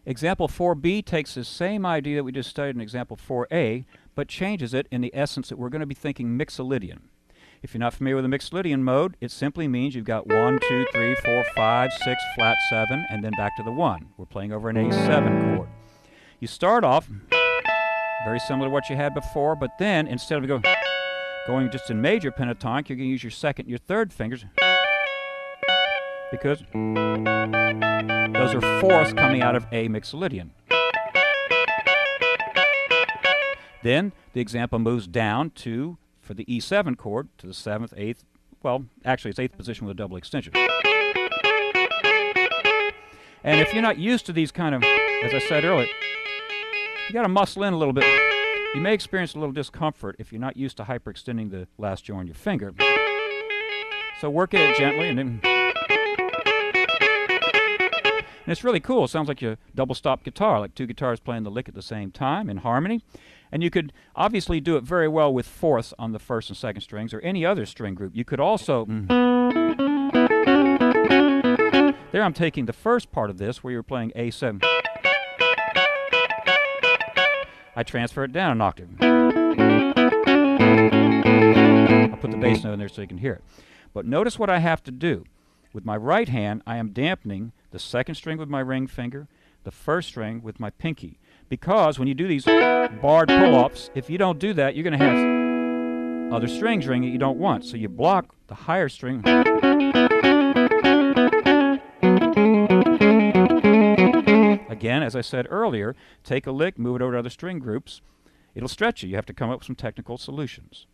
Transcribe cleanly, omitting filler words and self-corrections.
Example 4b takes the same idea that we just studied in example 4a, but changes it in the essence that we're going to be thinking mixolydian. If you're not familiar with the mixolydian mode, it simply means you've got 1, 2, 3, 4, 5, 6, flat 7, and then back to the 1. We're playing over an A7 chord. You start off very similar to what you had before, but then instead of going just in major pentatonic, you're going to use your second and your third fingers, because those are fourths coming out of A mixolydian. Then the example moves down to, for the E7 chord, to the 7th, 8th, well, actually it's 8th position with a double extension. And if you're not used to these kind of, as I said earlier, you got to muscle in a little bit. You may experience a little discomfort if you're not used to hyperextending the last jaw on your finger. So work at it gently, and then... And it's really cool. It sounds like a double stop guitar, like two guitars playing the lick at the same time in harmony. And you could obviously do it very well with fourths on the first and second strings or any other string group. You could also... There I'm taking the first part of this where you're playing A7. I transfer it down an octave. I'll put the bass note in there so you can hear it. But notice what I have to do. With my right hand, I am dampening the second string with my ring finger, the first string with my pinky. Because when you do these barred pull-offs, if you don't do that, you're going to have other strings ringing that you don't want. So you block the higher string. Again, as I said earlier, take a lick, move it over to other string groups. It'll stretch you. You have to come up with some technical solutions.